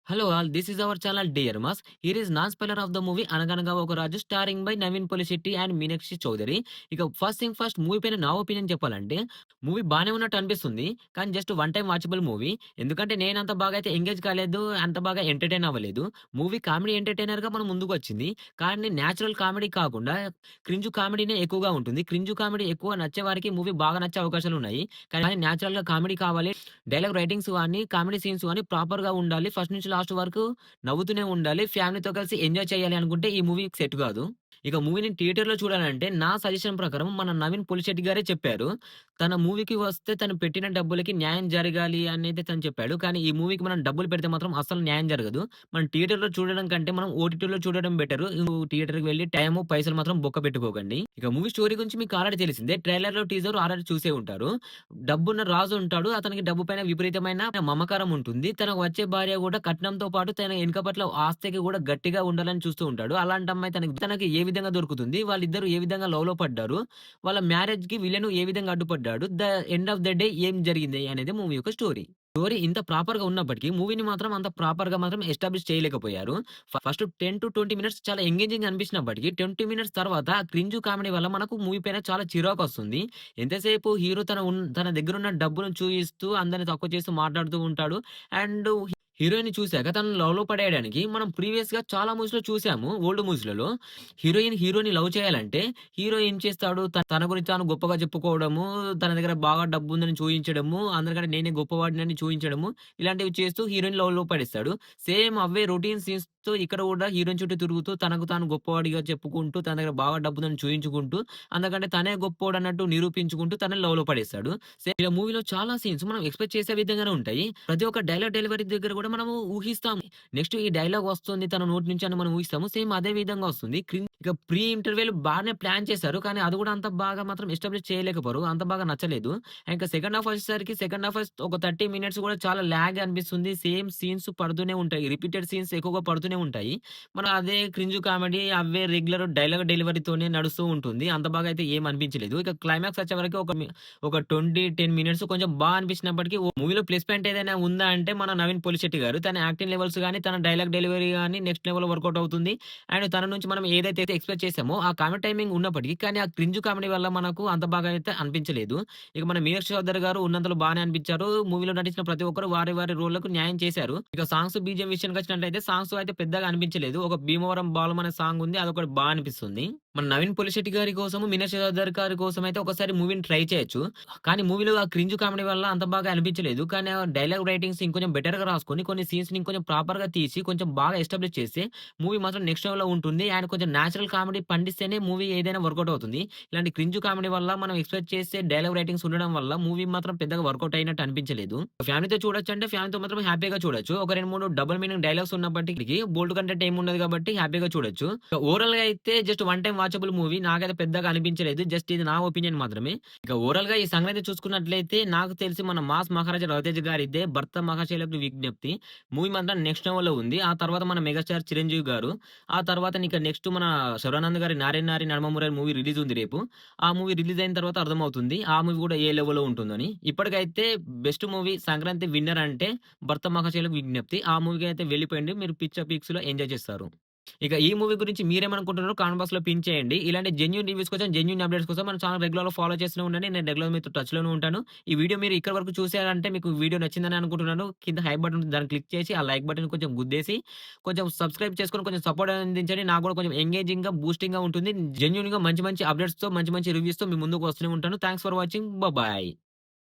Hello all this is our channel dear mass. Here is non spoiler of the movie 'Anaganaga Oka Raju' starring by Naveen Polishetty and Meenakshi Chaudhary. ఇక first thing first movie పైన నా opinion చెప్పాలంటే, movie బానే ఉన్నట్టు అనిపిస్తుంది. కానీ just one time watchable movie. ఎందుకంటే నేనంత బాగా అయితే ఎంగేజ్ కాలేదు. అంత బాగా ఎంటర్‌టైన్ అవ్వలేదు. మూవీ కామెడీ ఎంటర్‌టైనర్‌గా మన ముందుకొచ్చింది. కానీ నేచురల్ కామెడీ కాకుండా క్రింజు కామెడీనే ఎక్కువగా ఉంటుంది. క్రింజు కామెడీ ఎక్కువ నచ్చే వారికి మూవీ బాగా నచ్చే అవకాశాలున్నాయి. కానీ నేచురల్‌గా కామెడీ కావాలి. డైలాగ్ రైటింగ్స్ గాని, కామెడీ సీన్స్ గాని ప్రాపర్‌గా ఉండాలి. ఫస్ట్ నుంచి లాస్ట్ వరకు నవ్వుతూనే ఉండాలి. ఫ్యామిలీతో కలిసి ఎంజాయ్ చేయాలి అనుకుంటే ఈ మూవీ సెట్ కాదు. ఇక మూవీని థియేటర్‌లో చూడాలంటే నా సజెషన్ ప్రకారం మన నవీన్ పొలిశెట్టి గారే చెప్పారు. తన మూవీకి వస్తే తను పెట్టిన డబ్బులకి న్యాయం జరగాలి అనేది తను చెప్పాడు. కానీ ఈ మూవీకి మనం డబ్బులు పెడితే మాత్రం అస్సలు న్యాయం జరగదు. మనం థియేటర్‌లో చూడడం కంటే మనం ఓటీటీలో చూడడం బెటరు. థియేటర్‌కి వెళ్లి టైము, పైసలు మాత్రం బొక్క పెట్టుకోకండి. ఇక మూవీ స్టోరీ గురించి మీకు ఆల్రెడీ తెలిసిందే. ట్రైలర్‌లో, టీజర్ ఆల్రెడీ చూసే ఉంటారు. డబ్బున్న రాజు ఉంటాడు. అతనికి డబ్బు పైన విపరీతమైన మమకారం ఉంటుంది. తనకు వచ్చే భార్య గూడా కట్నంతో పాటు తన ఎనక పట్ల ఆస్తికి గూడా గట్టిగా ఉండాలని చూస్తూ ఉంటాడు. అలాంటి అమ్మాయి తనకి ఏ విధంగా దొరుకుతుంది? వాళ్ళిద్దరూ ఏ విధంగా లవ్‌లో పడ్డారు? వాళ్ళ మ్యారేజ్‌కి విలన్ ఏ విధంగా అడ్డుపడ్డాడు? ఎండ్ ఆఫ్ ద డే ఏం జరిగింది అనేది మూవీ యొక్క స్టోరీ. స్టోరీ ఇంత ప్రాపర్‌గా ఉన్నప్పటికి మూవీని మాత్రం అంత ప్రాపర్‌గా మాత్రం ఎస్టాబ్లిష్ చేయలేకపోయారు. ఫస్ట్ 10-20 మినిట్స్ చాలా ఎంగేజింగ్‌గా అనిపించినప్పటికి 20 మినిట్స్ తర్వాత ఆ క్రింజు కామెడీ వల్ల మనకు మూవీ పైన చాలా చిరాకొస్తుంది. ఎంతసేపు హీరో తన దగ్గరున్న డబ్బును చూయిస్తూ అందరిని తక్కువ చేస్తూ మాట్లాడుతూ ఉంటాడు. అండ్ హీరోయిన్‌ని చూసాక తను లవ్‌లో పడేయడానికి మనం ప్రీవియస్‌గా చాలా మూవీస్‌లో చూసాము. ఓల్డ్ మూవీస్‌లలో హీరోని లవ్ చేయాలంటే హీరో ఏం చేస్తాడు? తన గురించి తాను గొప్పగా చెప్పుకోవడము, తన దగ్గర బాగా డబ్బుందని చూయించడము, అందరికంటే నేనే గొప్పవాడినని చూయించడము, ఇలాంటివి చేస్తూ హీరోయిన్ లవ్‌లో పడేస్తాడు. సేమ్ అవే రొటీన్ సీన్స్‌తో ఇక్కడ కూడా హీరోయిన్ చుట్టూ తిరుగుతూ తనకు తాను గొప్పవాడిగా చెప్పుకుంటూ, తన దగ్గర బాగా డబ్బుందని చూయించుకుంటూ, అందరికంటే తనే గొప్పోడన్నట్టు నిరూపించుకుంటూ తనని లవ్‌లో పడేస్తాడు. ఇలా మూవీలో చాలా సీన్స్ మనం ఎక్స్‌పెక్ట్ చేసే విధంగానే ఉంటాయి. ప్రతి ఒక్క డైలాగ్ డెలివరీ దగ్గర కూడా మనము ఊహిస్తాము. నెక్స్ట్ ఈ డైలాగ్ వస్తుంది తన నోటి నుంచి అని మనం ఊహిస్తాము. సేమ్ అదే విధంగా వస్తుంది. ఇక ప్రీ ఇంటర్వెల్ బానే ప్లాన్ చేశారు. కానీ అది కూడా అంత బాగా మాత్రం ఎస్టాబ్లిష్ చేయలేకపోయారు. అంత బాగా నచ్చలేదు. ఇంకా సెకండ్ హాఫ్ వచ్చేసరికి సెకండ్ హాఫ్ ఒక 30 మినిట్స్ కూడా చాలా లాగ్ అనిపిస్తుంది. సేమ్ సీన్స్ పడుతూనే ఉంటాయి. రిపీటెడ్ సీన్స్ ఎక్కువగా పడుతూనే ఉంటాయి. మనం అదే క్రింజ్ కామెడీ అవే రెగ్యులర్ డైలాగ్ డెలివరీతోనే నడుస్తూ ఉంటుంది. అంత బాగా అయితే ఏమి అనిపించలేదు. ఇక క్లైమాక్స్ వచ్చేవరకు ఒక 10 మినిట్స్ కొంచెం అనిపించినప్పటికీ మూవీలో ప్లస్ పాయింట్ ఏదైనా ఉందా అంటే మన నవీన్ పొలిశెట్టి గారు. తన యాక్టింగ్ లెవెల్స్ గాని, తన డైలాగ్ డెలివరీ గాని నెక్స్ట్ లెవెల్‌లో వర్కౌట్ అవుతుంది. అండ్ తన నుంచి మనం ఏదైతే ఎక్స్‌పెక్ట్ చేసామో ఆ కామెడీ టైమింగ్ ఉన్నప్పటికి కానీ ఆ క్రింజ్ కామెడీ వల్ల మనకు అంత బాగా అయితే అనిపించలేదు. ఇక మన మీనాక్షి చౌదరి గారు ఉన్నంతలో బానే అనిపించారు. మూవీలో నటించిన ప్రతి ఒక్కరు వారి రోల్‌లకు న్యాయం చేశారు. ఇక సాంగ్స్ బీజీఎం విషయానికొచ్చినట్లయితే సాంగ్స్ అయితే పెద్దగా అనిపించలేదు. ఒక 'భీమవరం బాలం' అనే సాంగ్ ఉంది. అదొకటి అనిపిస్తుంది. మన నవీన్ పొలిశెట్టి గారి కోసము, మీనాక్షి చౌదరి గారి కోసమయితే ఒకసారి మూవీని ట్రై చేయొచ్చు. కానీ మూవీలో ఆ క్రింజ్ కామెడీ వల్ల అంత బాగా అనిపించలేదు. కానీ ఆ డైలాగ్ రైటింగ్స్ ఇంకొంచెం బెటర్‌గా రాసుకొని కొన్ని సీన్స్‌ని ఇంకొంచెం ప్రాపర్‌గా తీసి కొంచెం బాగా ఎస్టాబ్లిష్ చేస్తే మూవీ మాత్రం నెక్స్ట్ లెవెల్‌లో ఉంటుంది. అండ్ కొంచెం నేచురల్ కామెడీ పండిస్తేనే మూవీ ఏదైనా వర్కౌట్ అవుతుంది. ఇలాంటి క్రింజ్ కామెడీ వల్ల మనం ఎక్స్‌పెక్ట్ చేసే డైలాగ్ రైటింగ్స్ ఉండడం వల్ల మూవీ మాత్రం పెద్దగా వర్కౌట్ అయినట్టు అనిపించలేదు. ఫ్యామిలీతో చూడొచ్చంటే ఫ్యామిలీతో మాత్రం హ్యాపీగా చూడొచ్చు. ఒక 2, 3 డబుల్ మీనింగ్ డైలాగ్స్ ఉన్నప్పటికి బోల్డ్ కంటెంట్ ఏమి ఉండదు కాబట్టి హ్యాపీగా చూడొచ్చు. ఓవరాల్‌గా అయితే just one time watchable movie. నాకైతే పెద్దగా అనిపించలేదు. జస్ట్ ఇది నా ఒపీనియన్ మాత్రమే. ఇక ఓవరాల్‌గా ఈ సంగతి చూసుకున్నట్లయితే నాకు తెలిసి మన మాస్ మహారాజా రవితేజ గారిదే 'భర్త మహాశైలకు విజ్ఞప్తి' మూవీ మాత్రం నెక్స్ట్ లెవెల్‌లో ఉంది. ఆ తర్వాత మన మెగాస్టార్ చిరంజీవి గారు, ఆ తర్వాత ఇక నెక్స్ట్ మన శర్వానంద్ గారి 'నారి నారి నడమ మురారి' మూవీ రిలీజ్ ఉంది రేపు. ఆ మూవీ రిలీజ్ అయిన తర్వాత అర్థమవుతుంది. ఆ మూవీ కూడా ఏ లెవెల్‌లో ఉంటుందని. ఇప్పటికైతే బెస్ట్ మూవీ సంక్రాంతి విన్నర్ అంటే 'భర్త మహాశైలకు విజ్ఞప్తి.' ఆ మూవీకి అయితే వెళ్ళిపోయిండి. మీరు పిచ్చ పీక్స్‌లో ఎంజాయ్ చేస్తారు. ఇక ఈ మూవీ గురించి మీరేమనుకుంటున్నారో కామెంట్ బాక్స్‌లో పిన్ చేయండి. ఇలాంటి జెన్యూన్ రివ్యూస్ కోసం, జెన్యూన్ అప్డేట్స్ కోసం మన ఛానెల్ రెగ్యులర్‌గా ఫాలో చేస్తూనే ఉండండి. నేను రెగ్యులర్‌గా మీతో టచ్‌లోనే ఉంటాను. ఈ వీడియో మీరు ఇక్కడి వరకు చూసారంటే మీకు వీడియో నచ్చిందని అనుకుంటున్నాను. కింద హై బటన్ ఉంటుంది. దాన్ని క్లిక్ చేసి ఆ లైక్ బటన్ కొంచెం గుద్దేసి, కొంచెం సబ్స్క్రైబ్ చేసుకొని కొంచెం సపోర్ట్ అందించండి. నాకు కూడా కొంచెం ఎంగేజింగ్‌గా, బూస్టింగ్‌గా ఉంటుంది. జెన్యూన్‌గా మంచి మంచి అప్డేట్స్‌తో, మంచి మంచి రివ్యూస్‌తో మీ ముందుకు వస్తూనే ఉంటాను. Thanks for watching. బాయ్.